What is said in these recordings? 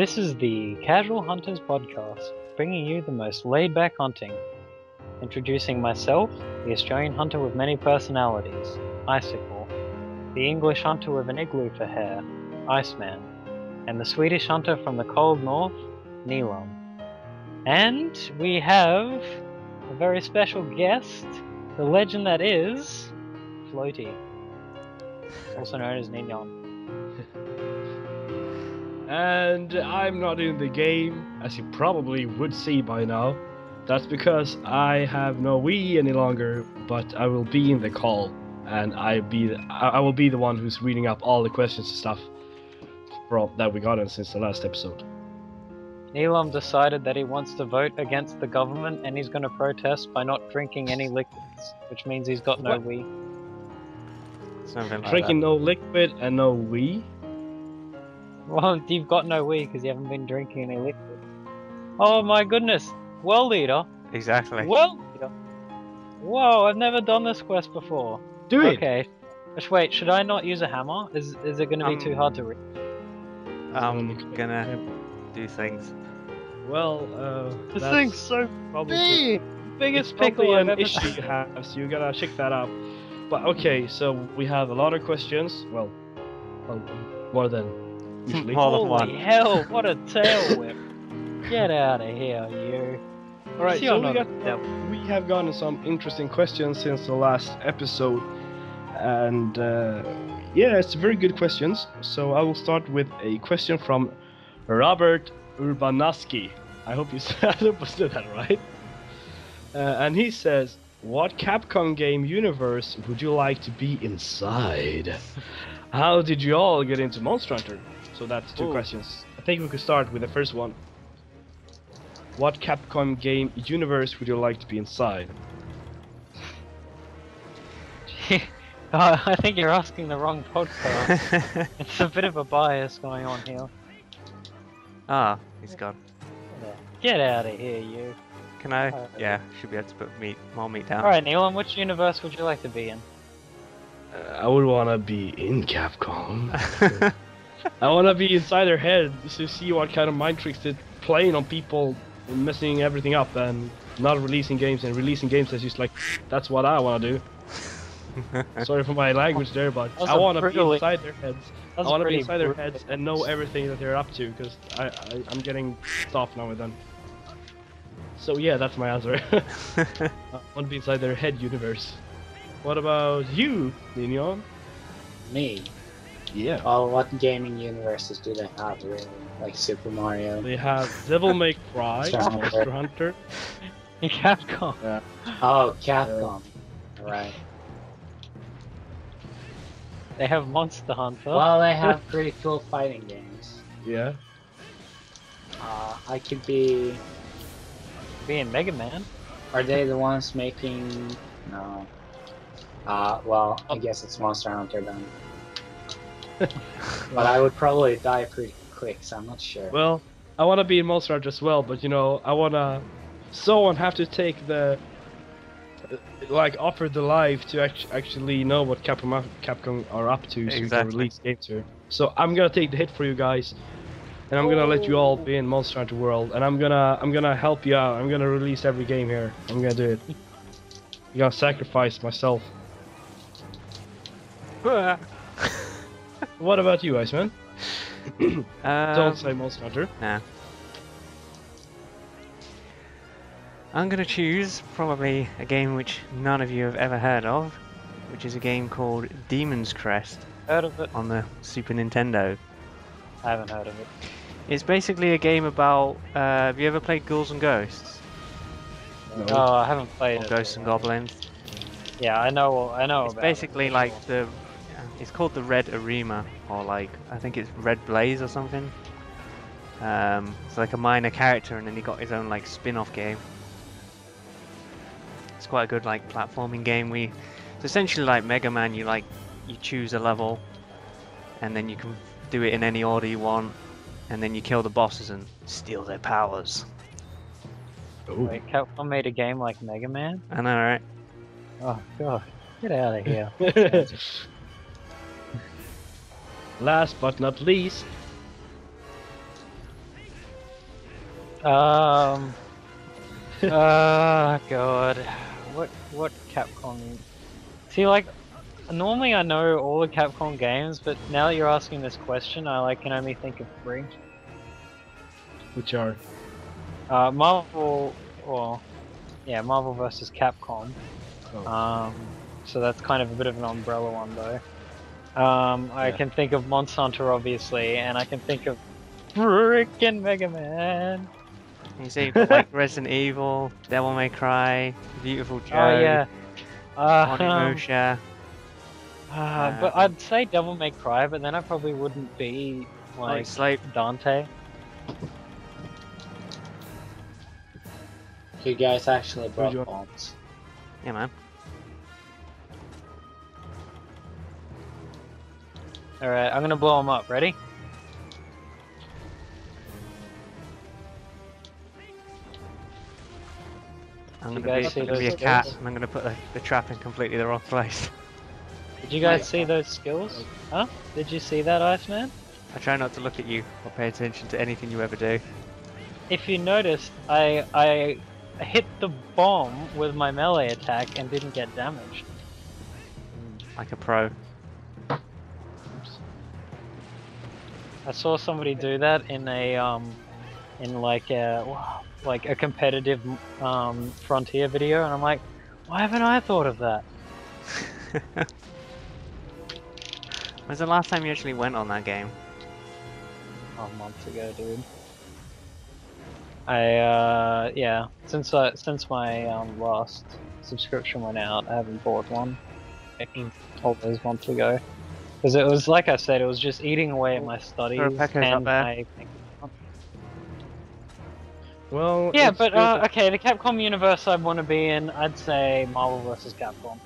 This is the Casual Hunters Podcast, bringing you the most laid-back hunting. Introducing myself, the Australian hunter with many personalities, Icicle, the English hunter with an igloo for hair, Iceman, and the Swedish hunter from the cold north, Nilam. And we have a very special guest, the legend that is Floaty, also known as Nignon. And I'm not in the game, as you probably would see by now. That's because I have no Wii any longer, but I will be in the call, and I will be the one who's reading up all the questions and stuff that we gotten since the last episode. Nilam decided that he wants to vote against the government, and he's going to protest by not drinking any liquids, which means he's got no Wii. Something like Drinking that. no liquid and no Wii? Well, you've got no Wii because you haven't been drinking any liquid. Oh my goodness! World Leader! Exactly. World Leader! Whoa, I've never done this quest before. Do it! Okay. Just wait, should I not use a hammer? Is it going to be too hard to reach? I'm gonna do things. Well, This that's thing's so probably big! Biggest it's pickle probably I've an ever issue seen. you have, so you gotta check that out. But okay, so we have a lot of questions. Well, more than usually. More than Holy one. hell, what a tail whip! Get out of here, you. Alright, You're so not a devil. we have gotten some interesting questions since the last episode, and yeah, it's very good questions. So I will start with a question from Robert Urbanaski. I hope you said that right. And he says, "What Capcom game universe would you like to be inside? How did you all get into Monster Hunter?" So that's two Ooh. questions. I think we could start with the first one. What Capcom game universe would you like to be inside? I think you're asking the wrong podcast. It's a bit of a bias going on here. Ah, he's gone. Get out of here, you. Can I? Yeah, should be able to put more meat down. Alright, Neelam, which universe would you like to be in? I would want to be in Capcom. I want to be inside their head to see what kind of mind tricks they're playing on people, and messing everything up, and not releasing games and releasing games that's just like, that's what I want to do. Sorry for my language there, but I want to be inside their heads. I want to be inside their heads and know everything that they're up to, because I'm getting soft now and then. So yeah, that's my answer. I want to be inside their head universe. What about you, Nignon? Me? Yeah. Oh, what gaming universes do they have really? Like Super Mario? They have Devil May Cry, Monster Hunter. Monster Hunter. In Capcom. Oh, Capcom. Right. They have Monster Hunter. Well, they have pretty cool fighting games. Yeah. I could be... Being Mega Man. Are they the ones making... No. Well, I guess it's Monster Hunter then. But I would probably die pretty quick, so I'm not sure. Well, I want to be in Monster Hunter as well, but you know, I want to... Someone have to take the... like, offer the life to actually know what Capcom are up to, so we can release games here. So I'm gonna take the hit for you guys, and I'm gonna let you all be in Monster Hunter World, and I'm gonna help you out. I'm gonna release every game here. I'm gonna do it. I'm gonna sacrifice myself. What about you, Iceman? Don't say Monster Hunter. Nah. I'm gonna choose probably a game which none of you have ever heard of, which is a game called Demon's Crest Heard of it? on the Super Nintendo. I haven't heard of it. It's basically a game about. Have you ever played Ghouls and Ghosts? No. Oh, I haven't played Or it. Ghosts and Goblins? Yeah, I know It's about basically it. like the. It's called the Red Arima, or like I think it's Red Blaze or something. It's like a minor character, and then he got his own like spin-off game. It's quite a good like platforming game. It's essentially like Mega Man. You choose a level, and then you can do it in any order you want, and then you kill the bosses and steal their powers. Ooh. Wait, Capcom made a game like Mega Man? I know, right? Oh god, get out of here. Last but not least, God. What Capcom? See, like, normally I know all the Capcom games, but now that you're asking this question, I can only think of 3. Which are? Marvel, Marvel vs. Capcom. Oh. So that's kind of a bit of an umbrella one though. I can think of Monster Hunter obviously, and I can think of frickin' Mega Man. You see, like Resident Evil, Devil May Cry, Beautiful Joe, Oh yeah. Onimusha. But I'd say Devil May Cry, but then I probably wouldn't be like Dante. You guys actually brought bombs. Yeah, man. Alright, I'm gonna blow them up. Ready? I'm gonna be a cat, and I'm gonna put the trap in completely the wrong place. Did you guys see those skills? Huh? Did you see that, Iceman? I try not to look at you or pay attention to anything you ever do. If you noticed, I hit the bomb with my melee attack and didn't get damaged. Like a pro. I saw somebody do that in a like a competitive Frontier video, and I'm like, why haven't I thought of that? When's the last time you actually went on that game? Oh, months ago, dude. Yeah, since my last subscription went out, I haven't bought one. All those months ago, because it was like I said, it was just eating away at my studies and my. Well, yeah, but okay, the Capcom universe I'd want to be in, I'd say Marvel vs. Capcom.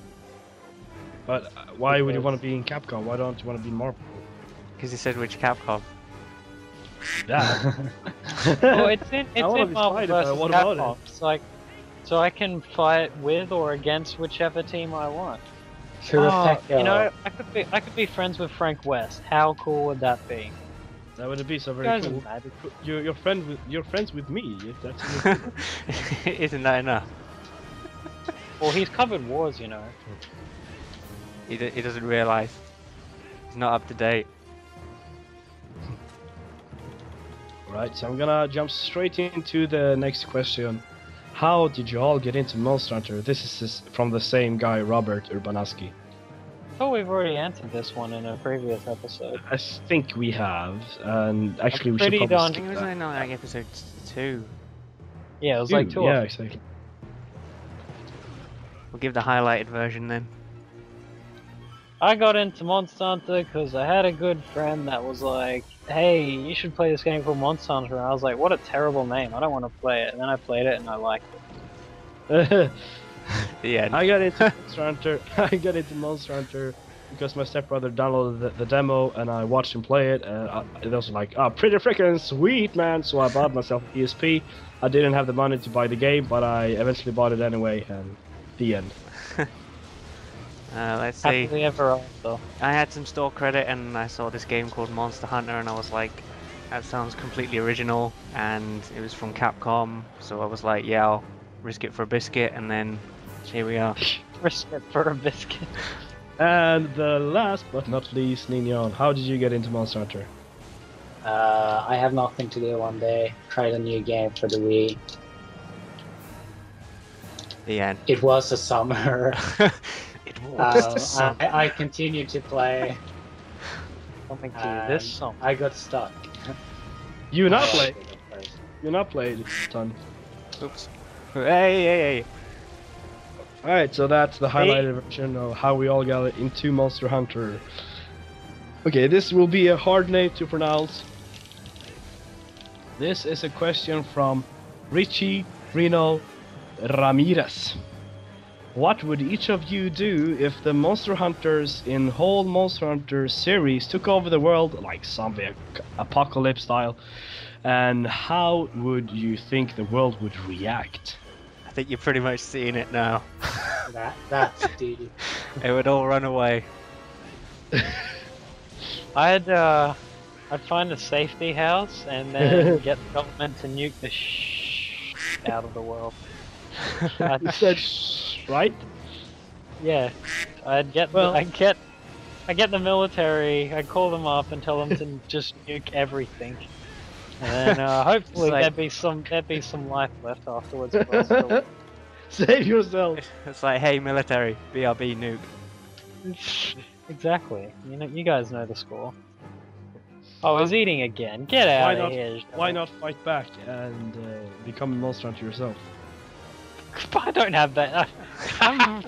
But why would you want to be in Capcom? Why don't you want to be Marvel? Because you said which Capcom. That. Well, it's in Marvel vs. Capcom. It's like, so I can fight with or against whichever team I want. You know, I could be friends with Frank West. How cool would that be? That would be so very cool. You're friends with me. If that's Isn't that enough? Well, he's covered wars, you know. He doesn't realise. He's not up to date. Right, so I'm gonna jump straight into the next question. How did you all get into Monster Hunter? This is from the same guy, Robert Urbanaski. Oh, we've already answered this one in a previous episode. I think we have, and actually we should pretty probably I skip think it was that. in like episode 2. Yeah, it was like 2. Yeah, exactly. We'll give the highlighted version then. I got into Monster Hunter because I had a good friend that was like, hey, you should play this game called Monster Hunter. And I was like, what a terrible name. I don't want to play it. And then I played it and I liked it. Yeah. I got into Monster Hunter. I got into Monster Hunter because my stepbrother downloaded the demo and I watched him play it. And it was like, oh, pretty freaking sweet, man. So I bought myself a PSP. I didn't have the money to buy the game, but I eventually bought it anyway. And the end. Let's see. Happily ever after. I had some store credit and I saw this game called Monster Hunter and I was like, that sounds completely original, and it was from Capcom, so I was like, yeah, I'll risk it for a biscuit, and then here we are. Risk it for a biscuit. And the last but not least, Nignon, how did you get into Monster Hunter? I have nothing to do one day. Tried a new game for the Wii. The end. It was a summer. It was the summer. I continued to play. Coming to you this summer. I got stuck. You not played. You not played, son. Oops. Hey. Alright, so that's the highlighted version of how we all got into Monster Hunter. Okay, this will be a hard name to pronounce. This is a question from Richie Reno Ramirez. What would each of you do if the Monster Hunters in whole Monster Hunter series took over the world, like zombie apocalypse style, and how would you think the world would react? I think you're pretty much seeing it now. That's deep. It would all run away. I'd I'd find a safety house and then get the government to nuke the out of the world. You said right? Yeah, I'd get I get the military. I'd call them up and tell them to just nuke everything, and then hopefully like- there'd be some life left afterwards. For us to Save yourself. It's like, hey, military, BRB nuke. live. Exactly. You know, you guys know the score. Oh, he's eating again. Get out of here. Why not fight back and become a monster hunter yourself? I don't have that. I'm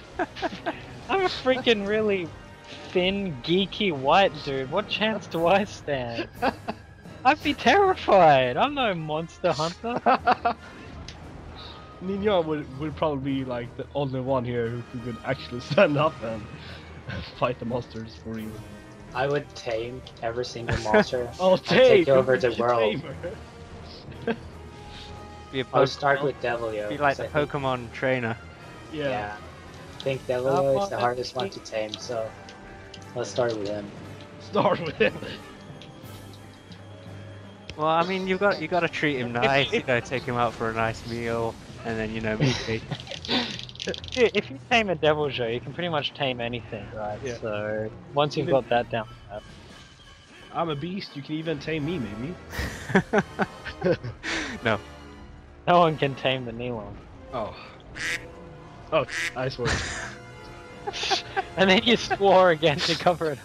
a freaking really thin, geeky white dude. What chance do I stand? I'd be terrified. I'm no monster hunter. Ninja would probably be like the only one here who could actually stand up and fight the monsters for you. I would tame every single monster. Oh, and take tame! over the world. Tamer. Be a I would start Pokemon- with Devilio. Be like 'cause the I think- Pokemon trainer. Yeah. I think Devilio is the hardest one to tame, so let's start with him. Start with him. Well, I mean, you got to treat him nice. You know, take him out for a nice meal, and then maybe. If you tame a Deviljo, you can pretty much tame anything, right? Yeah. So once you've got that down, I'm a beast. You can even tame me, maybe. No. no one can tame the Nilon. Oh. Oh, I swear. And then you swore again to cover it.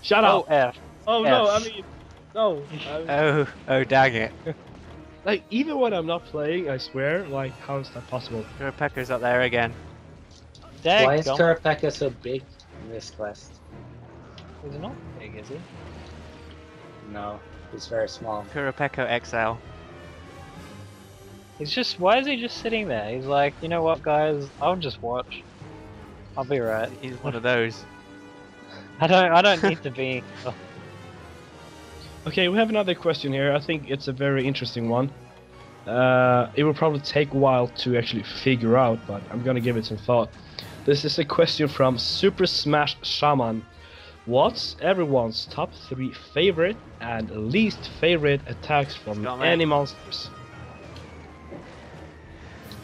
Shut Oh, up. F. Oh no, I yes. mean, no. I- Oh, dang it. like even when I'm not playing, I swear. Like, how is that possible? Kurapeka's up there again. Why is Daggum. Kurapeka so big in this quest? He's not big, is he? No, he's very small. Kurapeka XL. He's just. Why is he just sitting there? He's like, you know what, guys? I'll just watch. I'll be right. He's one of those. I don't need to be. Oh, Okay, we have another question here. I think it's a very interesting one. It will probably take a while to actually figure out, but I'm gonna give it some thought. This is a question from Super Smash Shaman. What's everyone's top 3 favorite and least favorite attacks from Got me. any monsters?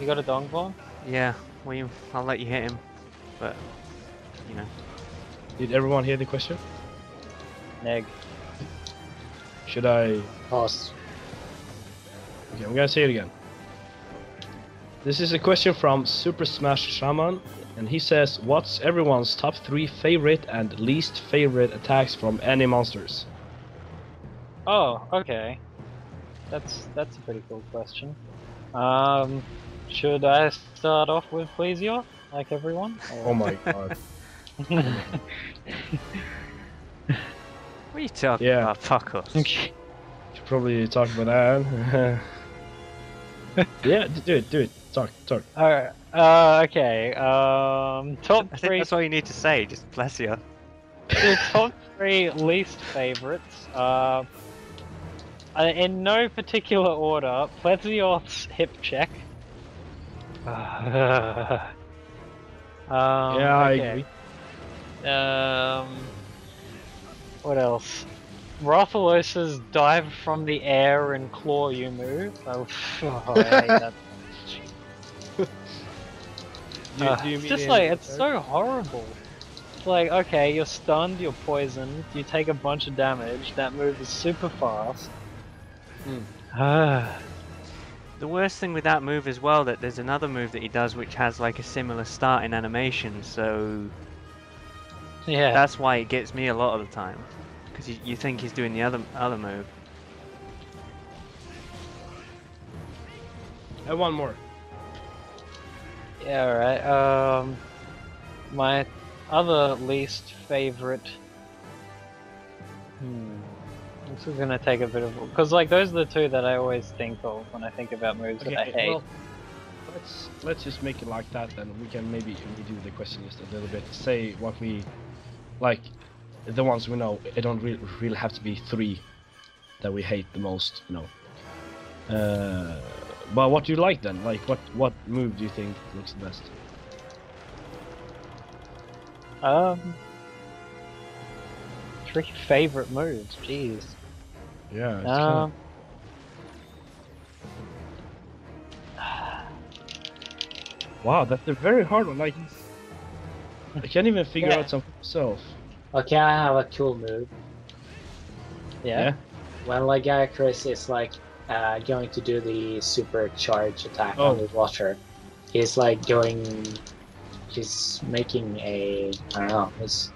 you got a dong bomb? Yeah, well, I'll let you hit him. But, you know. Did everyone hear the question? Neg. Should I... Pause. Okay, I'm gonna say it again. This is a question from Super Smash Shaman, and he says, what's everyone's top 3 favorite and least favorite attacks from any monsters? Oh, okay. That's a pretty cool question. Should I start off with Plesioth, like everyone? Oh my god. What are you talking Yeah. about? Fuck us. Should probably talk about that. Yeah, do it. Talk. Alright. Okay. Top I think 3. that's all you need to say, just bless you. The top 3 least favorites. In no particular order, Plesioth's hip check. Yeah, I okay. agree. What else? Rathalos's dive from the air and claw you move. I hate that. Do you It's mean just in- like, it's so horrible. It's like, okay, you're stunned, you're poisoned, you take a bunch of damage, that move is super fast. The worst thing with that move as well, that there's another move that he does which has like a similar starting animation, so Yeah. that's why it gets me a lot of the time. Because you think he's doing the other move. And one more. Yeah, alright. My other least favorite. This is gonna take a bit of, because like those are the 2 that I always think of when I think about moves that I hate. Well, let's just make it like that, then we can maybe redo the question just a little bit. Say what we like, the ones we know. It don't really have to be 3 that we hate the most, you know. But what do you like then? Like, what move do you think looks the best? 3 favorite moves. Jeez. Yeah. It's wow, that's a very hard one. Like, I can't even figure out something myself. Okay, I have a cool move. Yeah. When like Gypceros is like going to do the supercharge attack on the water, he's like he's making a, I don't know, he's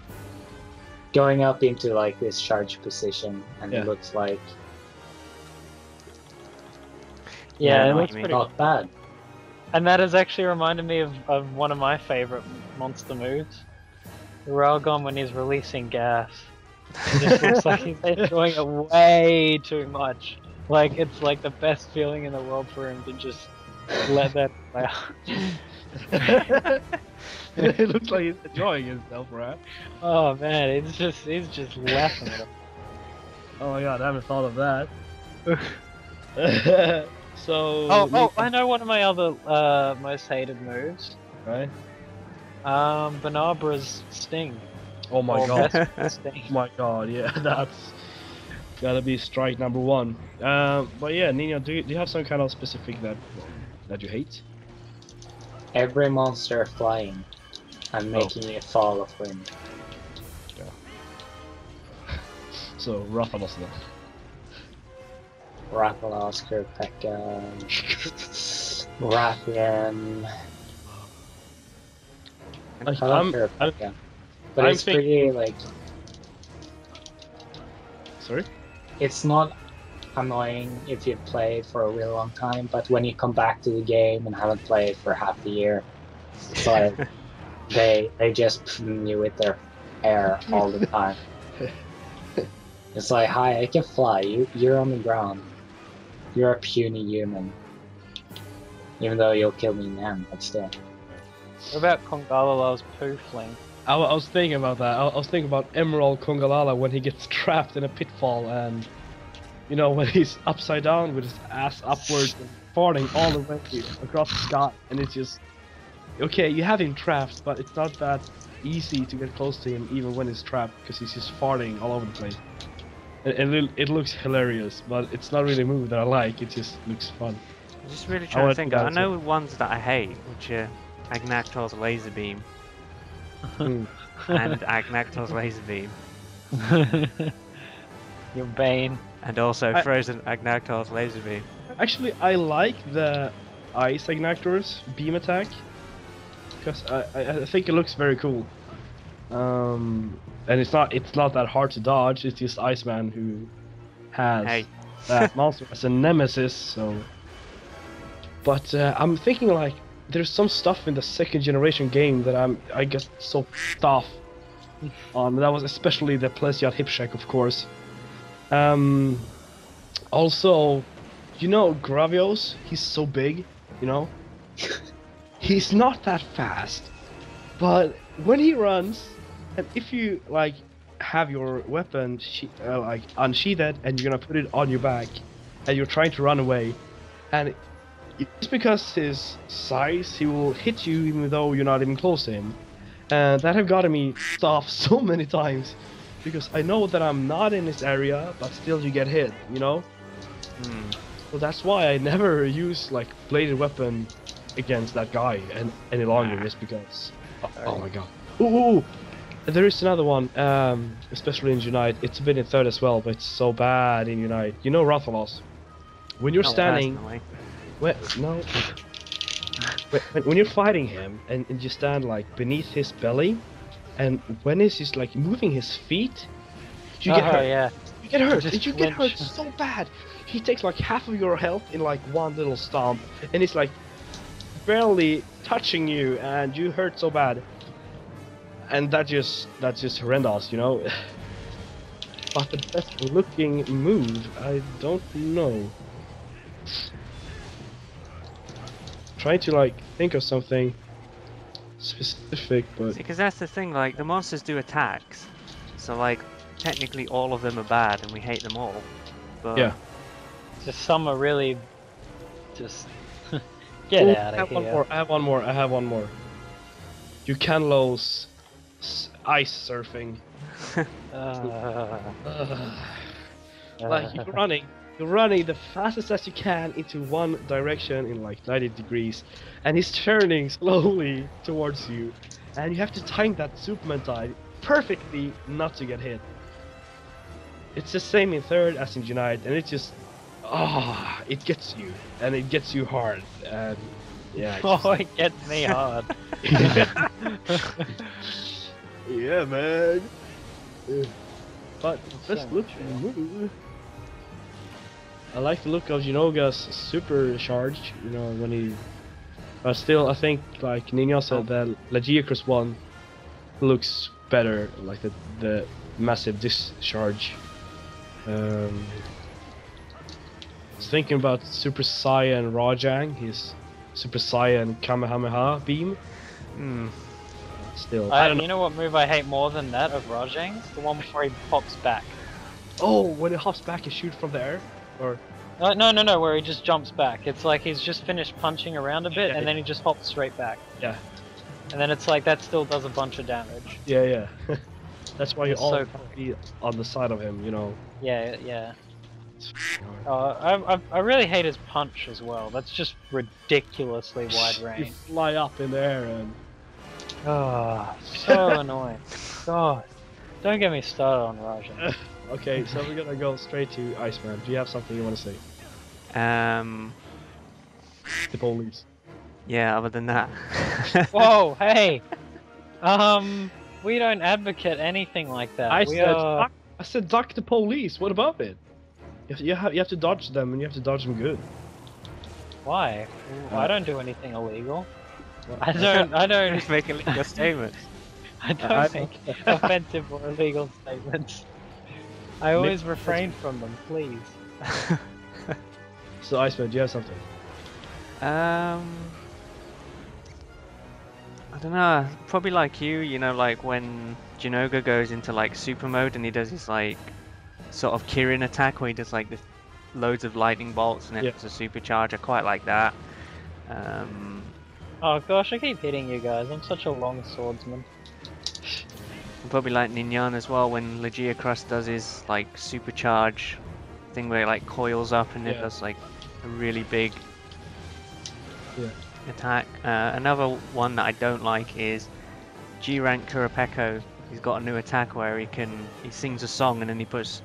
going up into like this charge position, and it looks like it looks pretty not bad. And that has actually reminded me of one of my favorite monster moves. Railgun when he's releasing gas. It just looks like he's enjoying it way too much. Like, it's like the best feeling in the world for him to just let that out. It looks like he's enjoying himself, right? Oh man, he's just laughing at it. Oh my god, I haven't thought of that. So... I know one of my other most hated moves. Right? Banabra's Sting. Oh my god. Sting. Oh my god, yeah, that's gotta be strike number 1. But yeah, Nino, do you have some kind of specific that you hate? Every monster flying and making it fall of wind. Yeah. So Rathalos then. Rathalos, Kut-Ku, Rathian. But it's pretty like. Sorry? It's not annoying if you play for a really long time, but when you come back to the game and haven't played for half the year, it's like they just ping you with their hair all the time. It's like, hi, I can fly. You're on the ground. You're a puny human. Even though you'll kill me in the end, but still. What about Kongalala's poo fling? I was thinking about that. I was thinking about Emerald Kongalala when he gets trapped in a pitfall, and you know, when he's upside down with his ass upwards and farting all the way across the sky, and it's just okay. You have him trapped, but it's not that easy to get close to him even when he's trapped because he's just farting all over the place. And it looks hilarious, but it's not really a move that I like. It just looks fun. I'm just really trying to think. I know ones that I hate, which are Agnactor's Laser Beam. And Agnactor's Laser Beam. Your Bane. And also Frozen Agnactor's Laser Beam. Actually, I like the Ice Agnactor's beam attack because I think it looks very cool. And it's not that hard to dodge. It's just Iceman who has that monster as a nemesis. So, but I'm thinking like there's some stuff in the 2nd generation game that I get so pissed off on. That was especially the Plesioth hip check, of course. Also, you know Gravios, he's so big, you know? He's not that fast, but when he runs, and if you like have your weapon like unsheathed and you're gonna put it on your back, and you're trying to run away, and just because his size, he will hit you even though you're not even close to him. And that have gotten me off so many times. Because I know that I'm not in this area, but still you get hit, you know? So that's why I never use like bladed weapon against that guy any longer, just because... Oh my god. Ooh! There is another one, especially in Unite. It's a bit in 3rd as well, but it's so bad in Unite. You know Rathalos? When you're standing... When you're fighting him and you stand like beneath his belly, and when he's just like moving his feet, you get hurt. Yeah. You get hurt. You get hurt so bad. He takes like half of your health in like one little stomp, and it's like barely touching you, and you hurt so bad. And that's just horrendous, you know. But the best looking move, I don't know. Trying to like think of something specific, but because that's the thing, like the monsters do attacks, so like technically all of them are bad and we hate them all, but yeah, just some are really just get out of here. I have one more. Ukanlos ice surfing. Like you're running the fastest as you can into one direction in like 90 degrees, and he's turning slowly towards you, and you have to time that Superman dive perfectly not to get hit. It's the same in third as in Unite, and it just it gets you, and it gets you hard, and yeah. It gets me hard. Yeah, man. But let's look. I like the look of Jinoga's supercharge. You know when he. But still, I think like Ninja said that Legiacrus one looks better, like the massive discharge. I was thinking about Super Saiyan Rajang, his Super Saiyan Kamehameha beam. Still, I don't know. You know what move I hate more than that of Rajang's? The one where he pops back. Oh, when it hops back, you shoot from the air, or no, where he just jumps back. It's like he's just finished punching around a bit, and then he just hops straight back. Yeah. And then it's like that still does a bunch of damage. Yeah. That's why you It's all so have to be on the side of him, you know. Yeah. I really hate his punch as well. That's just ridiculously wide You range. fly up in the air and. So annoying. God, don't get me started on Rajan. Okay, so we're gonna go straight to Iceman. Do you have something you want to say? The police. Yeah, other than that. Whoa, hey! We don't advocate anything like that. I said duck the police. What about it? You have to dodge them, and you have to dodge them good. Why? I don't do anything illegal. I don't Just make a legal statement. I don't make offensive or illegal statements. I always refrain from them, please. So Iceman, do you have something? I don't know, probably like you know, like when Jinoga goes into like super mode and he does his like sort of Kirin attack where he does like loads of lightning bolts and it's a supercharge. I quite like that. Oh gosh, I keep hitting you guys. I'm such a long swordsman. Probably like Ninjan as well when Legiacrus does his like supercharge thing where it like coils up and it does like a really big attack. Another one that I don't like is G-Rank Kurapeko. He's got a new attack where he sings a song and then he puts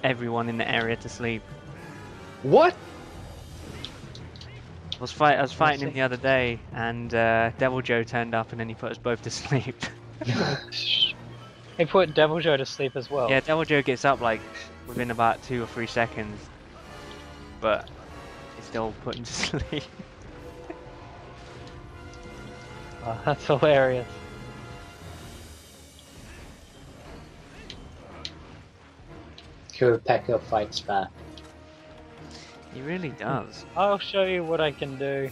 everyone in the area to sleep. What? I was fighting him the other day and Devil Joe turned up and then he put us both to sleep. He put Devil Joe to sleep as well. Yeah, Devil Joe gets up like within about 2 or 3 seconds, but he still put him to sleep. Oh, that's hilarious. Kurapeko fights back. He really does. I'll show you what I can do.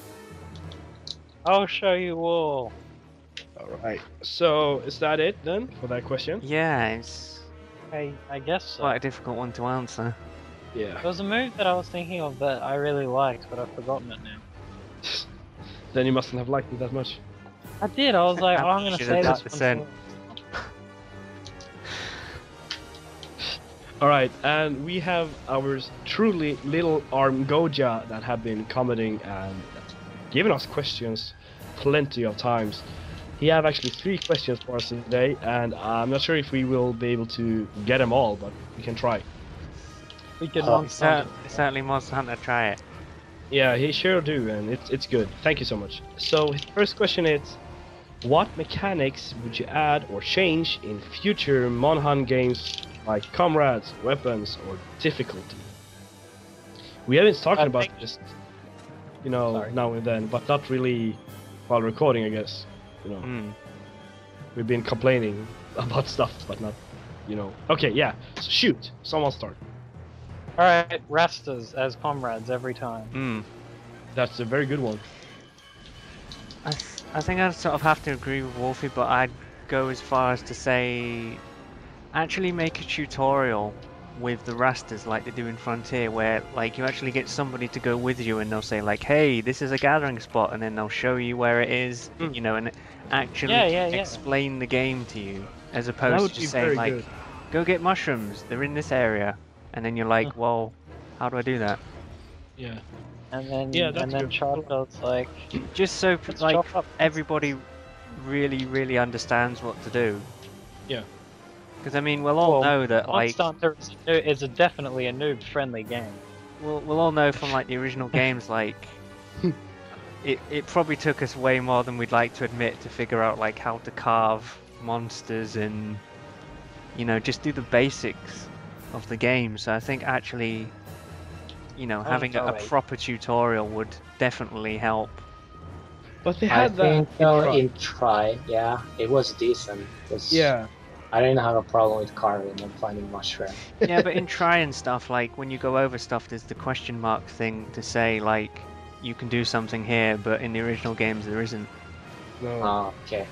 I'll show you all. Alright, so is that it then for that question? Yeah, it's I guess so. quite a difficult one to answer. Yeah. There was a move that I was thinking of that I really liked, but I've forgotten it now. Then you mustn't have liked it that much. I did, I was like, oh, I'm gonna Should say have this done one. Alright, and we have our truly little arm Goja that have been commenting and giving us questions plenty of times. He have actually 3 questions for us today, and I'm not sure if we will be able to get them all, but we can try. We can Certainly Monster Hunter try it. Yeah, he sure do, and it's good. Thank you so much. So his first question is, what mechanics would you add or change in future Monhan games, like comrades, weapons, or difficulty? We have been talking about this, you know, now and then, but not really while recording, I guess. You know, we've been complaining about stuff, but not, you know. Okay, yeah. So shoot, someone start. Alright, Rastas as comrades every time. That's a very good one. I think I'd sort of have to agree with Wolfie, but I'd go as far as to say actually make a tutorial with the Rastas like they do in Frontier, where like you actually get somebody to go with you and they'll say like, hey, this is a gathering spot, and then they'll show you where it is, you know, and actually explain the game to you, as opposed to just saying like, go get mushrooms, they're in this area. and then you're like, well, how do I do that? Yeah. And then Yeah, that's and then good. Charlotte's like, Just so let's like chop up. everybody really understands what to do. Yeah. Because I mean, we'll all Well, know that like Monster Hunter is definitely a noob-friendly game. we'll all know from like the original games like it probably took us way more than we'd like to admit to figure out like how to carve monsters and just do the basics of the game. So I think actually having a totally. proper tutorial would definitely help. But they I had that think though Tri. in Try, yeah, it was decent. Yeah. I didn't have a problem with carving and finding mushroom. Yeah, but in try and stuff, like when you go over stuff, there's the question mark thing to say like you can do something here, but in the original games there isn't. No. Oh, okay.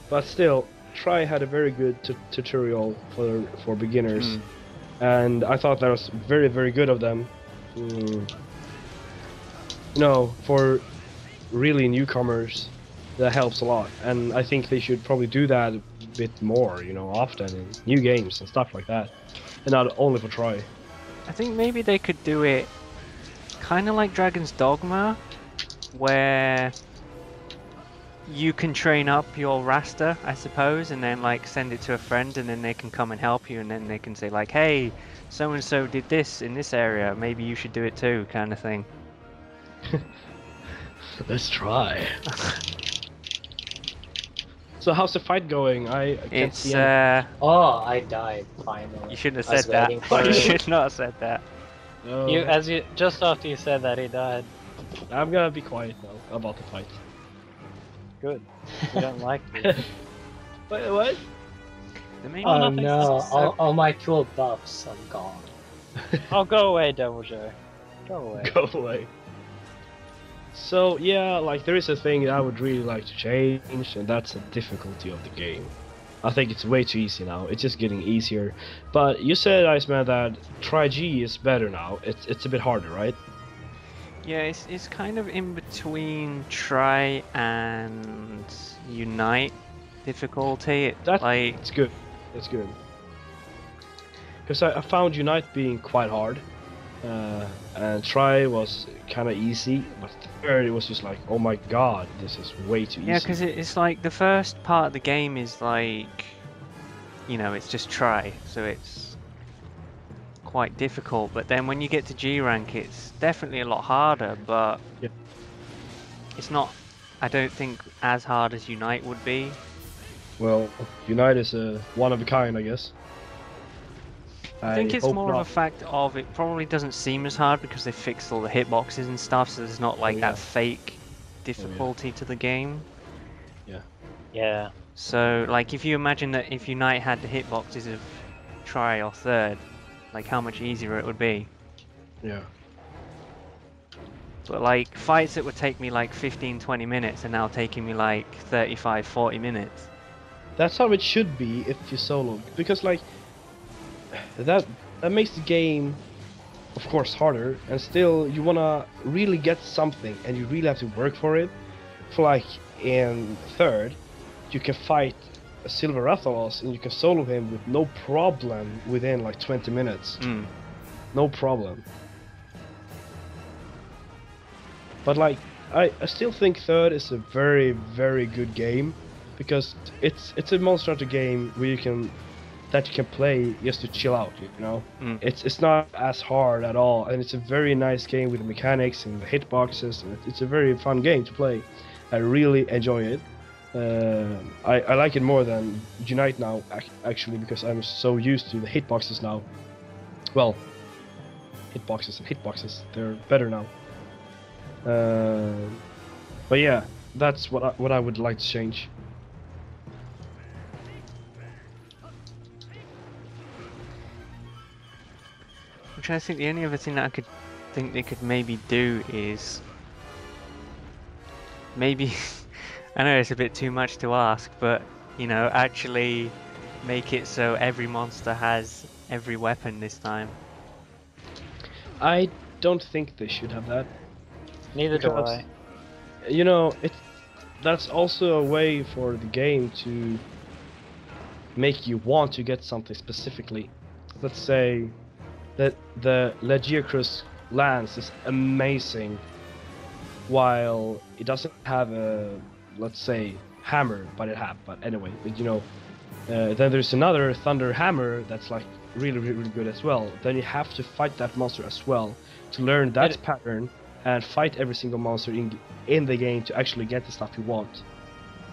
But still, Try had a very good tutorial for beginners, and I thought that was very good of them. For really newcomers, that helps a lot, and I think they should probably do that a bit more, often in new games and stuff like that, and not only for Try. I think maybe they could do it kind of like Dragon's Dogma, where you can train up your raster, I suppose, and then like send it to a friend, and then they can come and help you, and then they can say like, hey, so and so did this in this area, maybe you should do it too, kind of thing. Let's try. So how's the fight going? I can't It's see any. Oh, I died finally. you shouldn't I was have said that. waiting for You it. should not have said that. No. Just after you said that, he died. I'm gonna be quiet now about the fight. Good. We don't like you. Wait, what? The main Oh nothing's no, so- all my cool buffs are gone. Oh, go away, Devil Joe. Go away. Go away. So yeah, like there is a thing that I would really like to change, and that's the difficulty of the game. I think it's way too easy now. It's just getting easier. But you said, Iceman, that Try G is better now. It's a bit harder, right? Yeah, it's kind of in between try and unite difficulty. That- Like It's good. It's good. Because I found Unite being quite hard, and Try was kind of easy, but third it was just like, oh my god, this is way too yeah, easy. because it's like the first part of the game is like, it's just try, so it's quite difficult. But then when you get to G rank, it's definitely a lot harder, but Yeah. it's not. I don't think as hard as Unite would be. Well, Unite is a one of a kind, I guess. I think it's hope more not. of a fact of it probably doesn't seem as hard because they fixed all the hitboxes and stuff, so there's not like yeah. that fake difficulty to the game. Yeah. So, like, if you imagine that if Unite had the hitboxes of try or third, like how much easier it would be. Yeah. But like fights that would take me like 15-20 minutes are now taking me like 35-40 minutes. That's how it should be if you solo, because like that makes the game, of course, harder, and still you wanna really get something, and you really have to work for it. For like in third, you can fight a Silver Rathalos and you can solo him with no problem within like 20 minutes. No problem. But like I still think third is a very good game, because it's a Monster Hunter game where you can play just to chill out, It's not as hard at all, and it's a very nice game with the mechanics and the hitboxes, and it's a very fun game to play. I really enjoy it. I like it more than Unite now, actually, because I'm so used to the hitboxes now. Well, hitboxes, they're better now. But yeah, that's what I would like to change. I'm trying to think. The only other thing that I could think they could maybe do is maybe I know it's a bit too much to ask, but actually make it so every monster has every weapon this time. I don't think they should have that. Neither do Because, I. That's also a way for the game to make you want to get something specifically. Let's say that the Giadrome lance is amazing, while it doesn't have a, let's say, hammer, but anyway, but you know, then there's another thunder hammer that's like really good as well. Then you have to fight that monster as well to learn that pattern and fight every single monster in the game to actually get the stuff you want.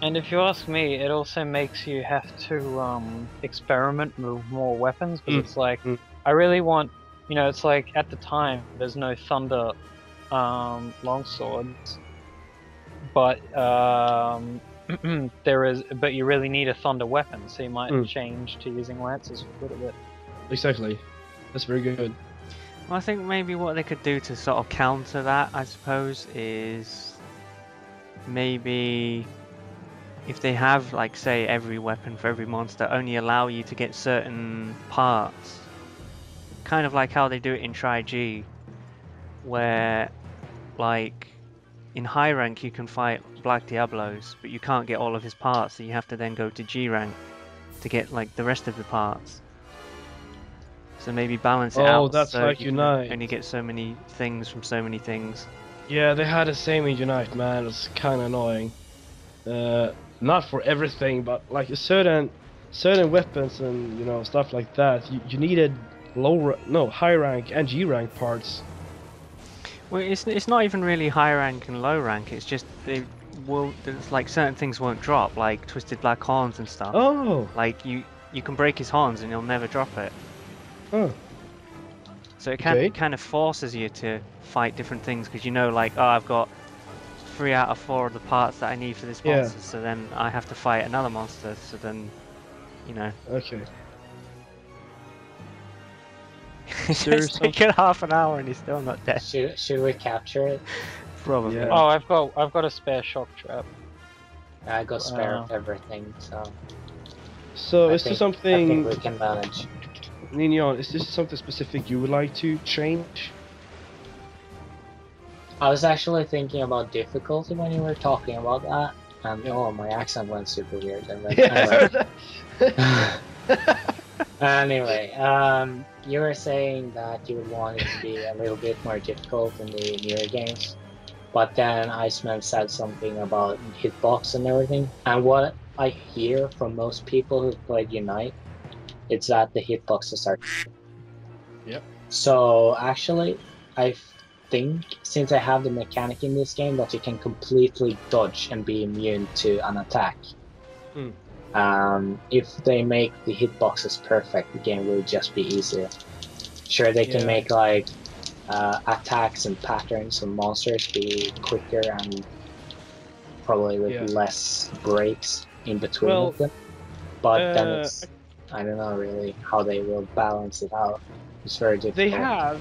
And if you ask me, it also makes you have to experiment with more weapons, because it's like, I really want, you know, it's like at the time there's no thunder longswords, but there is, but you really need a thunder weapon, so you might change to using lances a little bit. Exactly, that's very good. Well, I think maybe what they could do to sort of counter that, I suppose, is maybe if they have, like, say, every weapon for every monster only allow you to get certain parts, kind of like how they do it in Tri-G, where, like, in high rank you can fight Black Diablos, but you can't get all of his parts, so you have to then go to G rank to get, like, the rest of the parts. So maybe balance it out. Oh, that's so like you Unite. only get so many things from so many things. Yeah, they had the same in Unite, man. It's kind of annoying. Not for everything, but like certain weapons and, you know, stuff like that. You needed high rank and G rank parts. Well, it's not even really high rank and low rank. It's just there's like certain things won't drop, like Twisted Black Horns and stuff. Oh. Like you can break his horns and he'll never drop it. Oh. So it kind of forces you to fight different things, because you know, like, oh, I've got 3 out of 4 of the parts that I need for this monster, so then I have to fight another monster, so then, you know. Okay. It's taken half an hour and he's still not dead. Should we capture it? Probably. Yeah. Oh, I've got a spare shock trap. I got spare of everything, so. So is there I something, think we can manage. Ninion, is this something specific you would like to change? I was actually thinking about difficulty when you were talking about that, and oh, my accent went super weird. And then, anyway, you were saying that you would want it to be a little bit more difficult in the newer games, but then Iceman said something about hitbox and everything. And what I hear from most people who've played Unite, it's that the hitboxes are. Yep. So actually, I think, since I have the mechanic in this game that you can completely dodge and be immune to an attack, if they make the hitboxes perfect, the game will just be easier. Sure, they can make like attacks and patterns of monsters be quicker and probably with less breaks in between them, but then it's, I don't know really how they will balance it out. It's very difficult.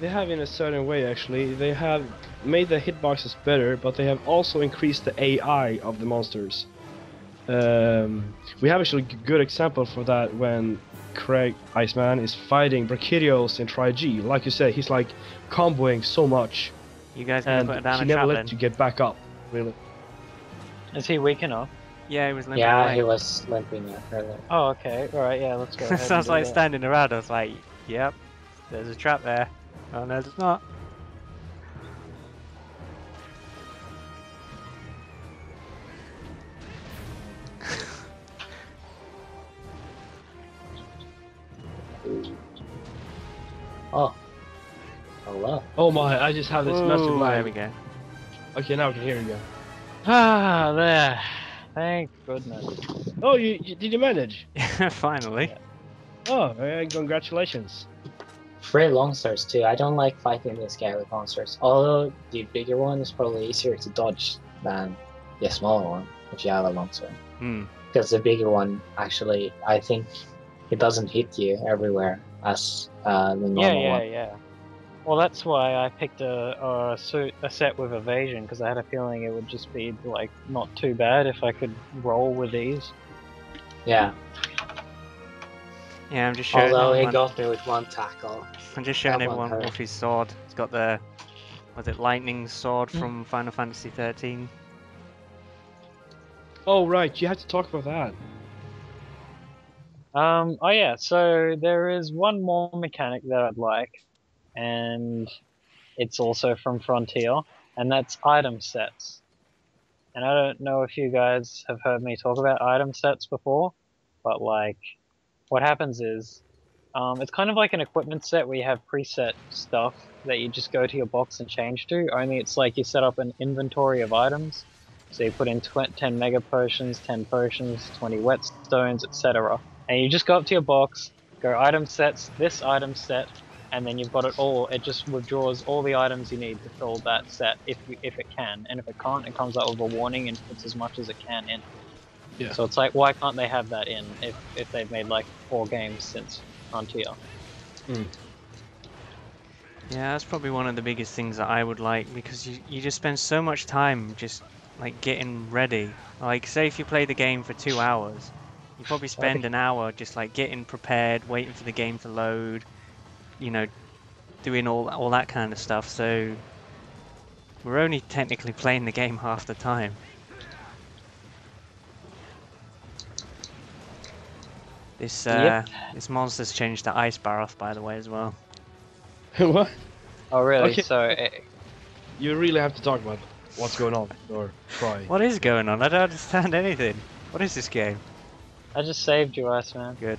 They have in a certain way, actually. They have made the hitboxes better, but they have also increased the AI of the monsters. We have actually a good example for that when Craig Iceman is fighting Basarios in Tri-G. Like you said, he's like comboing so much. You guys gonna put it down he a never trap let then? you get back up, really. Is he weak enough? Yeah, he was limping Yeah, away. he was limping earlier. Oh, okay. Alright, yeah, let's go ahead. Sounds and do like that. standing around. I was like, yep, there's a trap there. Oh no, there's not. Oh. Hello. Oh my, I just have this massive Ooh, lag. there we go. Okay, now I can hear you again. Ah, there. Thank goodness. Oh, did you manage? Finally. Oh, congratulations. 3 longswords too. I don't like fighting this guy with longswords. Although the bigger one is probably easier to dodge than the smaller one if you have a longsword. Because the bigger one actually, I think, it doesn't hit you everywhere as the normal one. Yeah. Well, that's why I picked a set with evasion, because I had a feeling it would just be like not too bad if I could roll with these. Yeah. Yeah, I'm just showing Although everyone. it got me with 1 tackle. I'm just showing that one everyone hurt. with his sword. It's got the, was it lightning sword from Final Fantasy 13? Oh, right, you had to talk about that. Oh yeah, so there is one more mechanic that I'd like, and it's also from Frontier, and that's item sets. And I don't know if you guys have heard me talk about item sets before, but like, what happens is, it's kind of like an equipment set where you have preset stuff that you just go to your box and change to, only it's like you set up an inventory of items. So you put in 10 mega potions, 10 potions, 20 whetstones, etc. And you just go up to your box, go item sets, this item set, and then you've got it all. It just withdraws all the items you need to fill that set if it can. And if it can't, it comes up with a warning and puts as much as it can in. Yeah. So it's like, why can't they have that in if they've made like 4 games since Frontier? Mm. Yeah, that's probably one of the biggest things that I would like, because you just spend so much time just like getting ready. Like, say if you play the game for 2 hours, you probably spend an hour just like getting prepared, waiting for the game to load, you know, doing all that kind of stuff. So we're only technically playing the game half the time. This this monster's changed to Ice Baroth, by the way, as well. What? Oh really? Okay. So You really have to talk about what's going on, or try. What is going on? I don't understand anything. What is this game? I just saved you, Iceman. Good.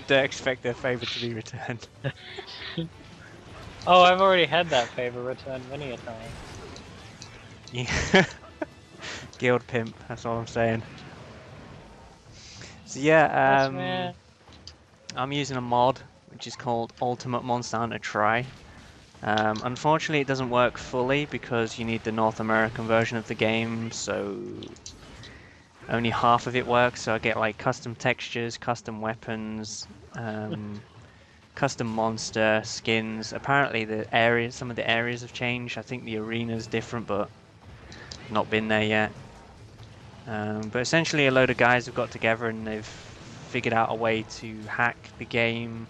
Don't expect their favour to be returned. Oh, I've already had that favor returned many a time. Yeah. Guild pimp, that's all I'm saying. So yeah, Iceman. I'm using a mod which is called Ultimate Monster Hunter Tri. Unfortunately it doesn't work fully because you need the North American version of the game, so only half of it works. So I get like custom textures, custom weapons, custom monster skins. Apparently some of the areas have changed. I think the arena's different, but not been there yet. But essentially a load of guys have got together and they've figured out a way to hack the game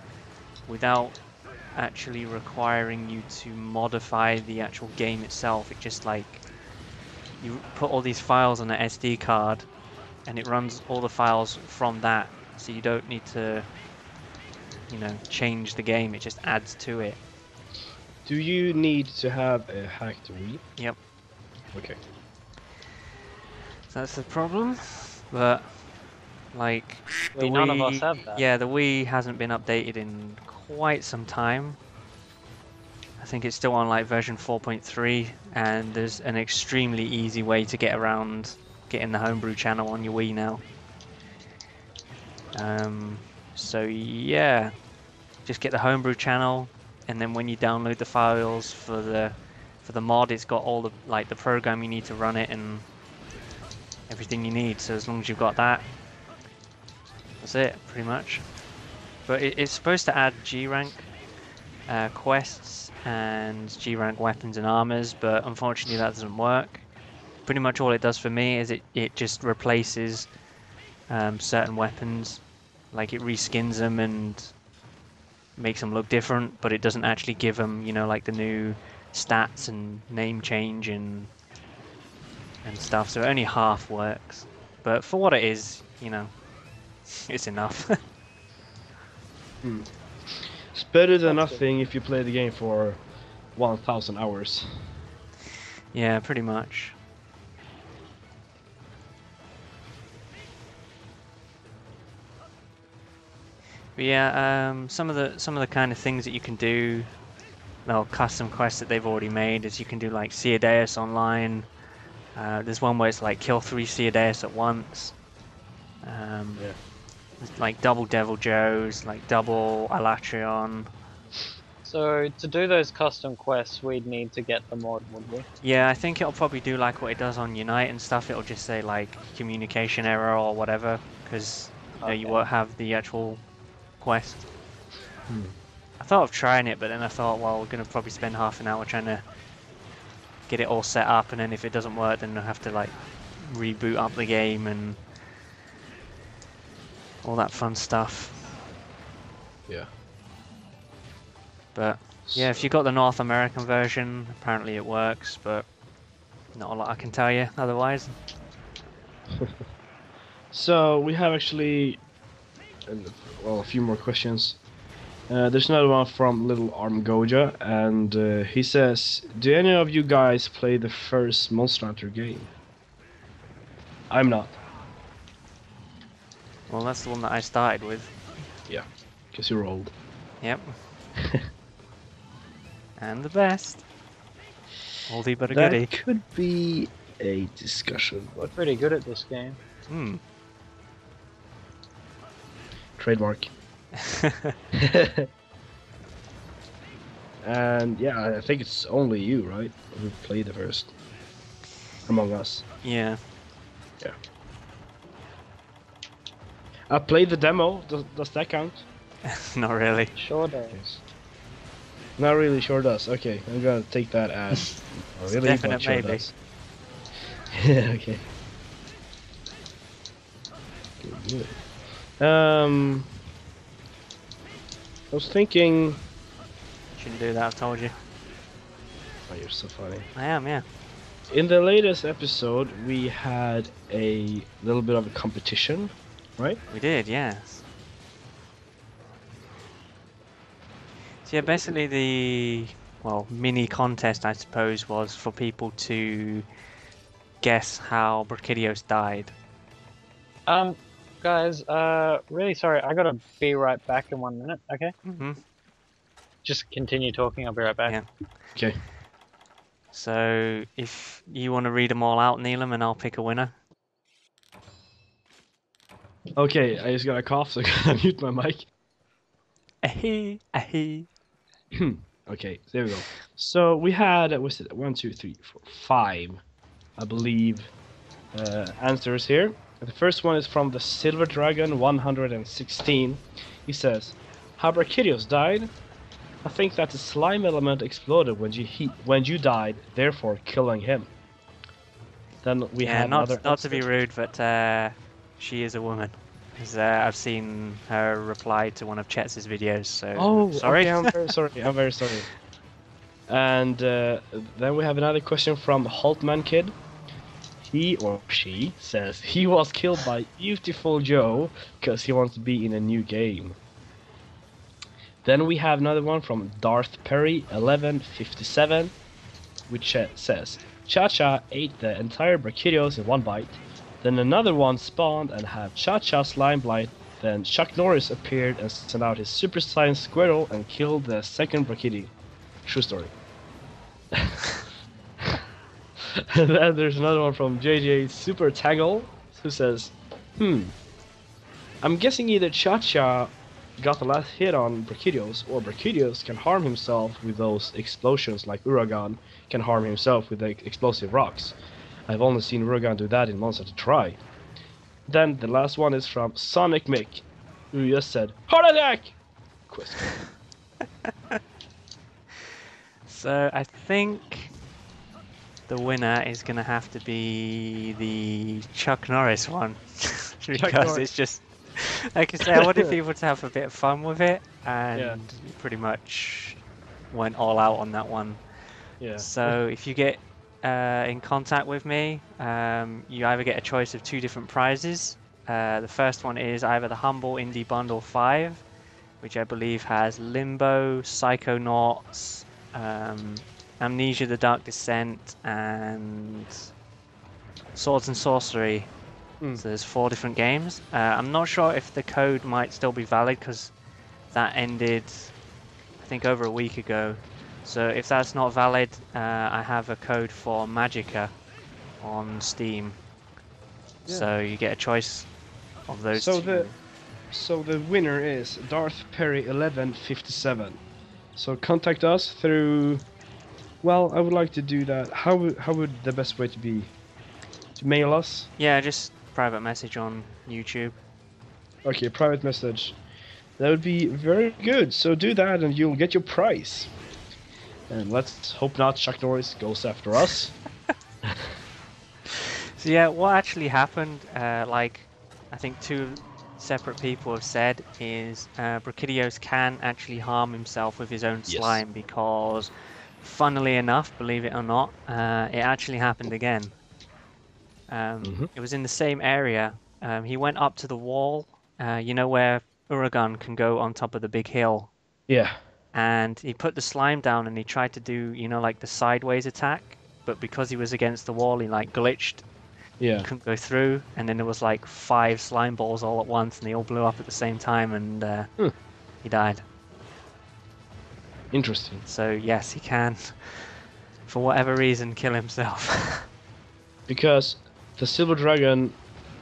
without actually requiring you to modify the actual game itself. It just like, you put all these files on an SD card and it runs all the files from that, so you don't need to, you know, change the game, it just adds to it. Do you need to have a hacked Wii? Yep. Okay. So that's the problem, but like the None of Wii, us have that. yeah, the Wii hasn't been updated in quite some time. I think it's still on like version 4.3, and there's an extremely easy way to get around getting the homebrew channel on your Wii now. So yeah, just get the homebrew channel, and then when you download the files for the mod, it's got all the like the program you need to run it and everything you need. So as long as you've got that, that's it pretty much. But it's supposed to add G rank quests and G rank weapons and armors, but unfortunately that doesn't work. Pretty much all it does for me is it just replaces certain weapons, like it reskins them and makes them look different, but it doesn't actually give them, you know, like the new stats and name change and stuff. So it only half works, but for what it is, you know, it's enough. It's better than nothing if you play the game for 1,000 hours. Yeah, pretty much. But yeah, some of the kind of things that you can do, well, custom quests that they've already made, is you can do like Cephadrome online. There's one where it's like kill 3 Cephadrome at once. Yeah. Like double Devil Joes, like double Alatreon. So to do those custom quests, we'd need to get the mod, would we? Yeah, I think it'll probably do like what it does on Unite and stuff. It'll just say like communication error or whatever, because you know, you won't have the actual quest. I thought of trying it, but then I thought, well, we're gonna probably spend half an hour trying to get it all set up, and then if it doesn't work, then we'll have to like reboot up the game and all that fun stuff. Yeah. But yeah, if you got the North American version, apparently it works, but not a lot I can tell you otherwise. So we have actually, well, a few more questions. There's another one from Little Armgoja, and he says, "Do any of you guys play the first Monster Hunter game?" I'm not. Well, that's the one that I started with. Yeah, because you're old. Yep. And the best. Oldie but a That goodie. could be a discussion, We're but pretty good at this game. Hmm. trademark. And yeah, I think it's only you, right, who played the first among us. Yeah. I played the demo. Does that count? Not really. Sure does. Yes. Not really sure does. Okay, I'm gonna take that as It's really, a definite but sure maybe. does. Yeah. Okay. Good. I was thinking. Shouldn't do that, I've told you. Oh, you're so funny. I am, yeah. In the latest episode, we had a little bit of a competition, right? We did, yes. So yeah, basically the, well, mini contest, I suppose, was for people to guess how Brachydios died. Guys, really sorry, I gotta be right back in 1 minute, okay? Mm-hmm. Just continue talking, I'll be right back. Yeah. Okay. So if you want to read them all out, Neelam, and I'll pick a winner. Okay, I just got a cough, so I gotta mute my mic. Ahee, ahee. Okay, there we go. So we had, what's it, 1, 2, 3, 4, 5, I believe, answers here. The first one is from the Silver Dragon 116. He says, "How Brachydios died? I think that the slime element exploded when you died, therefore killing him." Then we Yeah, have another not to be answer. rude, but she is a woman. 'Cause, I've seen her reply to one of Chet's videos, so Oh, sorry. okay, I'm very sorry. I'm very sorry. And then we have another question from Haltman Kid. He or she says he was killed by Beautiful Joe because he wants to be in a new game. Then we have another one from Darth Perry 1157, which says Cha-Cha ate the entire Brachydios in one bite. Then another one spawned and had Cha-Cha slime blight. Then Chuck Norris appeared and sent out his Super Saiyan Squirrel and killed the second Brachydios. True story. And then there's another one from JJ Super Tangle, who says, I'm guessing either Cha-Cha got the last hit on Brachydios, or Brachydios can harm himself with those explosions like Uragan can harm himself with the explosive rocks. I've only seen Uragan do that in Monster to Try. Then the last one is from Sonic Mick, who just said, Heart attack! Question. So I think the winner is going to have to be the Chuck Norris one. Because Norris. it's just, like I say, I wanted people to have a bit of fun with it, and Yeah. pretty much went all out on that one. Yeah. So if you get in contact with me, you either get a choice of 2 different prizes. The first one is either the Humble Indie Bundle 5, which I believe has Limbo, Psychonauts, Amnesia the Dark Descent, and Swords and Sorcery. So there's 4 different games. I'm not sure if the code might still be valid because that ended, I think, over a week ago. So if that's not valid, I have a code for Magicka on Steam. Yeah. So you get a choice of those So 2. So the winner is Darth Perry 1157. So contact us through. Well, I would like to do that. How would the best way to be? To mail us? Yeah, just private message on YouTube. Okay, private message. That would be very good. So do that, and you'll get your prize. And let's hope not Chuck Norris goes after us. So yeah, what actually happened, like I think 2 separate people have said, is Brachydios can actually harm himself with his own Yes. slime because, funnily enough, believe it or not, it actually happened again. It was in the same area he went up to the wall, you know where Uragan can go on top of the big hill, Yeah. and he put the slime down and he tried to do, you know, like the sideways attack, but because he was against the wall, he like glitched, Yeah. couldn't go through, and then there was like 5 slime balls all at once, and they all blew up at the same time, and he died. Interesting. So yes, he can, for whatever reason, kill himself. Because the Silver Dragon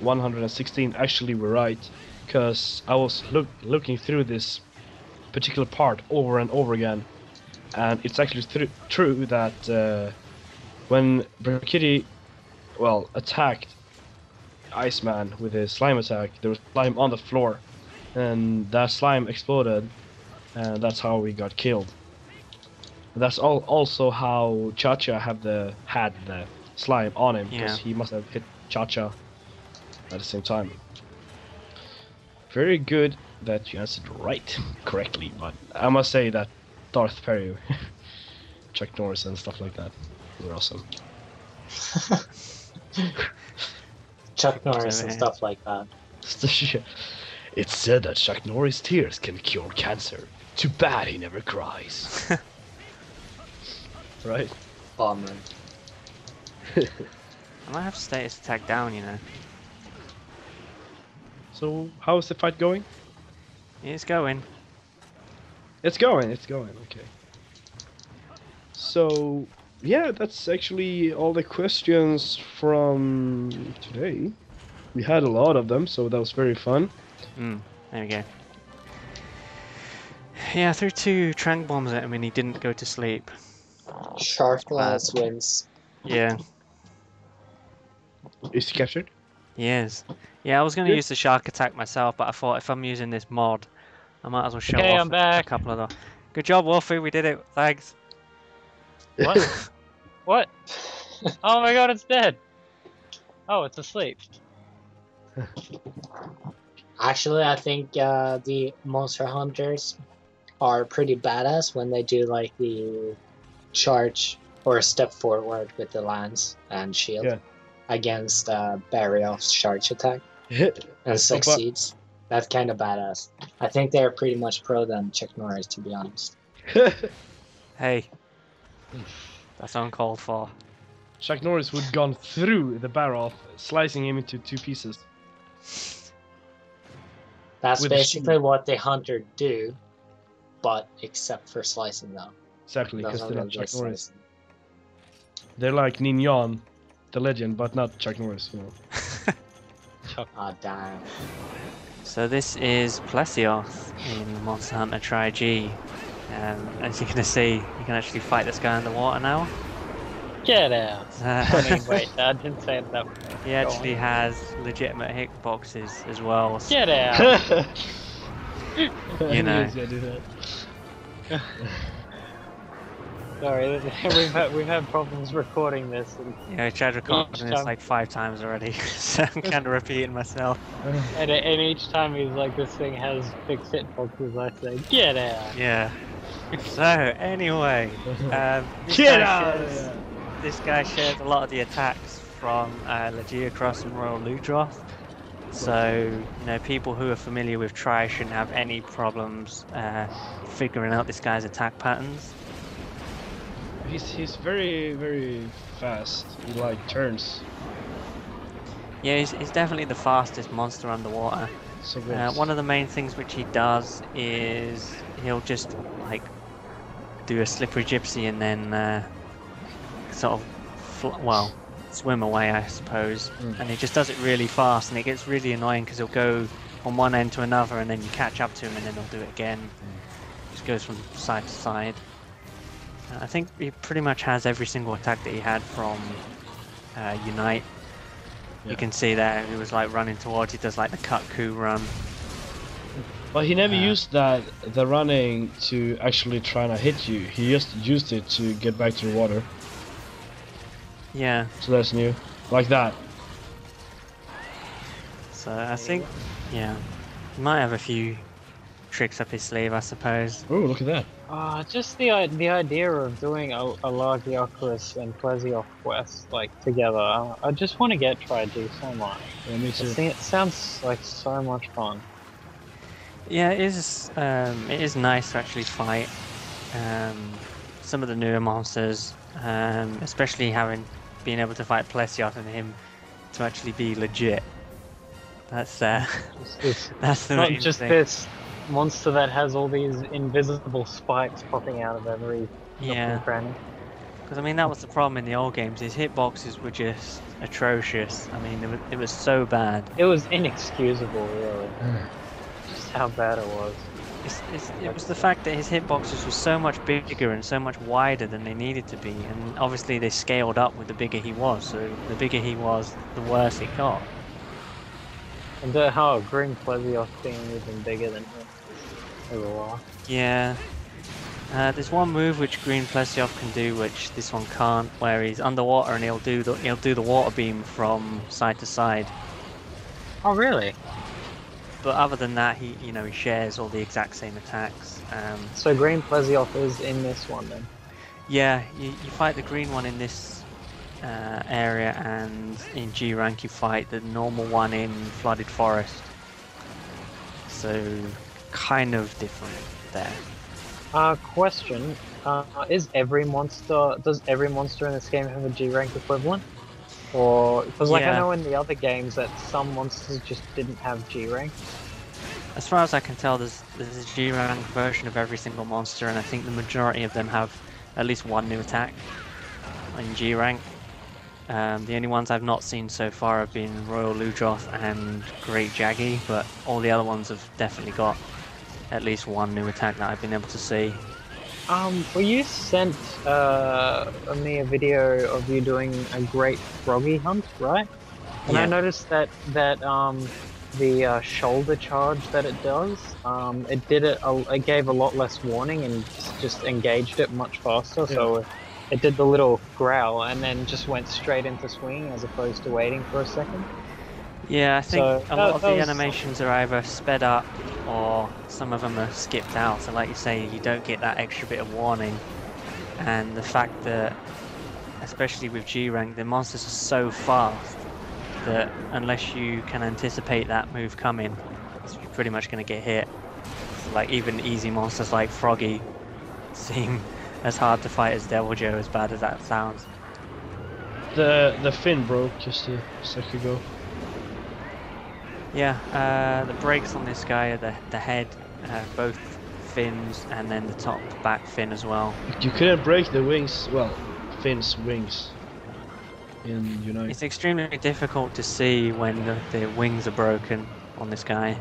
116 actually were right, because I was looking through this particular part over and over again, and it's actually true that when Brakitty, well, attacked Iceman with his slime attack, there was slime on the floor, and that slime exploded, and that's how we got killed. That's also how Cha-Cha had the slime on him, because he must have hit Cha-Cha at the same time. Very good that you answered correctly, but I must say that Darth Perry, Chuck Norris and stuff like that were awesome. Chuck Norris and stuff like that. It's said that Chuck Norris' tears can cure cancer. Too bad he never cries. Right? Bummer. I might have status attack down, you know. So, how is the fight going? It's going. It's going, okay. So, yeah, that's actually all the questions from today. We had a lot of them, so that was very fun. There we go. Yeah, I threw 2 tranq bombs at him and he didn't go to sleep. Shark Glass wins. Yeah. Is he captured? He is. Yeah, I was going to use the shark attack myself, but I thought if I'm using this mod, I might as well show off I'm back. a couple of them. Good job, Wolfie, we did it. Thanks. What? What? Oh my god, it's dead. Oh, it's asleep. Actually, I think the Monster Hunters are pretty badass when they do like the charge or step forward with the lance and shield against Basarios' charge attack and succeeds. That's kind of badass. I think they're pretty much pro than Chuck Norris, to be honest. Hey, that's uncalled for. Chuck Norris would have gone through the barrel, slicing him into 2 pieces. That's With basically what the Hunter do, but except for slicing them. Exactly, because Doesn't they're not really Chuck Norris. slicing. They're like Nignon, the legend, but not Chuck Norris, you know. Ah, damn. So this is Plesioth in Monster Hunter Tri-G. As you can see, you can actually fight this guy underwater now. Get out. I mean, wait, I didn't say it that way. He actually has legitimate hitboxes as well. So, Get out. you know. Sorry, we've had problems recording this. And Yeah, I tried recording this like 5 times already, so I'm kind of repeating myself. and each time he's like, this thing has fixed hitboxes, I say, get out. Yeah. So, anyway, this guy shares a lot of the attacks from Legiacross and Royal Ludroth. So, you know, people who are familiar with Tri shouldn't have any problems figuring out this guy's attack patterns. He's very, very fast. He like turns. Yeah, he's definitely the fastest monster underwater. So One of the main things which he does is he'll just like do a slippery gypsy and then sort of swim away, I suppose. And he just does it really fast, and it gets really annoying because he'll go on one end to another, and then you catch up to him, and then he'll do it again. Just goes from side to side. I think he pretty much has every single attack that he had from Unite. You can see there, he was like running towards, he does like the Kut-Ku run. But he never used the running to actually try to hit you. He just used it to get back to the water. Yeah. So that's new. Like that. So I think, yeah, he might have a few tricks up his sleeve, I suppose. Oh, look at that. Just the idea of doing a Nargacuga and Plesioth quest like together. I just want to try to do so much. Yeah, me too. It sounds like so much fun. Yeah, it is nice to actually fight some of the newer monsters, especially being able to fight Plesioth and him to actually be legit. That's that's the Not main just thing. this monster that has all these invisible spikes popping out of every nook Yeah. and cranny. Because I mean that was the problem in the old games. His hitboxes were just atrocious. I mean it was so bad. It was inexcusable, really. Just how bad it was. It was the fact that his hitboxes were so much bigger and so much wider than they needed to be, and obviously they scaled up with the bigger he was. So the bigger he was, the worse it got. And Green Plesioth being even bigger than him as well. Yeah. There's one move which Green Plesioth can do, which this one can't, where he's underwater and he'll do the water beam from side to side. Oh, really? But other than that, he shares all the exact same attacks. So Green Plesioth is in this one then? Yeah, you fight the green one in this area, and in G rank you fight the normal one in Flooded Forest. So kind of different there. Question. Does every monster in this game have a G rank equivalent? Or because I know in the other games that some monsters just didn't have G rank. As far as I can tell, there's a G rank version of every single monster, and I think the majority of them have at least one new attack in G rank. The only ones I've not seen so far have been Royal Ludroth and Great Jaggy, but all the other ones have definitely got at least one new attack that I've been able to see. Well, you sent me a video of you doing a Great Froggy Hunt, right? And I noticed that the shoulder charge that it does, it gave a lot less warning and just engaged it much faster. Yeah. So it did the little growl and then just went straight into swinging as opposed to waiting for a second. Yeah, I think a lot of the animations are either sped up or some of them are skipped out. So like you say, you don't get that extra bit of warning. And the fact that, especially with G rank, the monsters are so fast that unless you can anticipate that move coming, you're pretty much going to get hit. So like even easy monsters like Froggy seem as hard to fight as Devil Joe, as bad as that sounds. The fin broke just a sec ago. Yeah, the brakes on this guy are the head, both fins, and then the top back fin as well. You couldn't break the wings, well, fin's wings in Unite. It's extremely difficult to see when the wings are broken on this guy.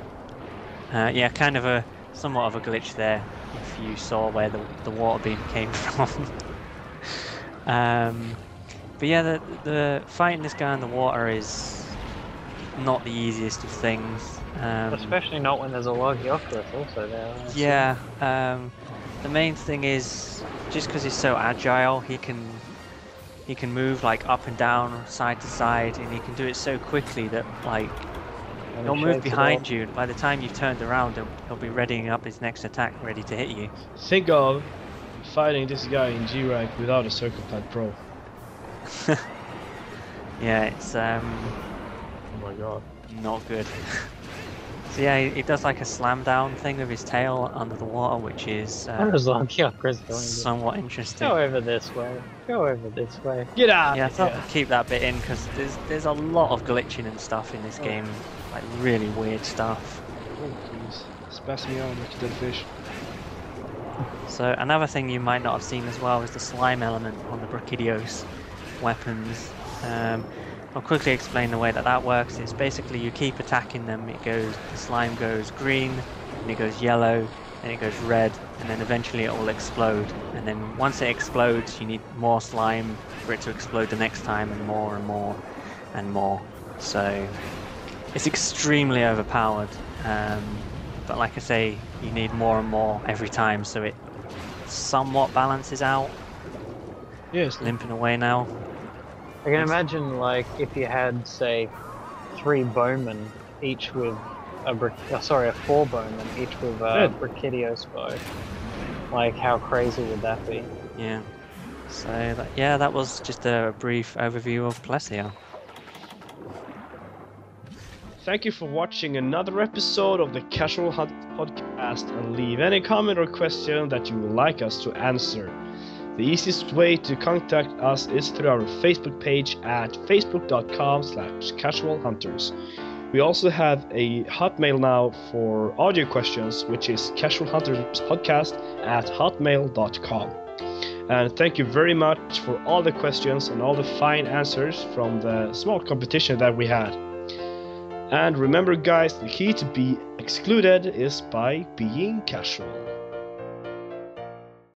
Yeah, kind of somewhat of a glitch there, if you saw where the water beam came from. But yeah, the fighting this guy in the water is not the easiest of things. Especially not when there's a Nargacuga also there. Yeah, the main thing is, just because he's so agile, he can move like up and down, side to side, and he can do it so quickly that like he'll move behind you. By the time you've turned around, he'll be readying up his next attack, ready to hit you. Think of fighting this guy in G rank without a Circle Pad Pro. Yeah, it's oh my god, not good. So yeah, he does like a slam down thing with his tail under the water, which is somewhat interesting. Go over this way. Go over this way. Get out! Yeah, I thought I'd keep that bit in because there's a lot of glitching and stuff in this game, like really weird stuff. Oh please, spass me out like a dead fish. So another thing you might not have seen as well is the slime element on the Brachidios weapons. I'll quickly explain the way that works. It's basically you keep attacking them, the slime goes green, and it goes yellow, and it goes red, and then eventually it will explode. And then once it explodes, you need more slime for it to explode the next time, and more and more and more. So it's extremely overpowered. But like I say, you need more and more every time, so it somewhat balances out. Yes, limping away now. I can imagine, like, if you had, say, 3 bowmen, each with a 4-bone, and each with a Brachidios bow. Like, how crazy would that be? Yeah. So that was just a brief overview of Plesioth. Thank you for watching another episode of the Casual Hunt Podcast, and leave any comment or question that you would like us to answer. The easiest way to contact us is through our Facebook page at facebook.com/casualhunters. We also have a Hotmail now for audio questions, which is CasualHuntersPodcast@hotmail.com. And thank you very much for all the questions and all the fine answers from the small competition that we had. And remember guys, the key to be excluded is by being casual.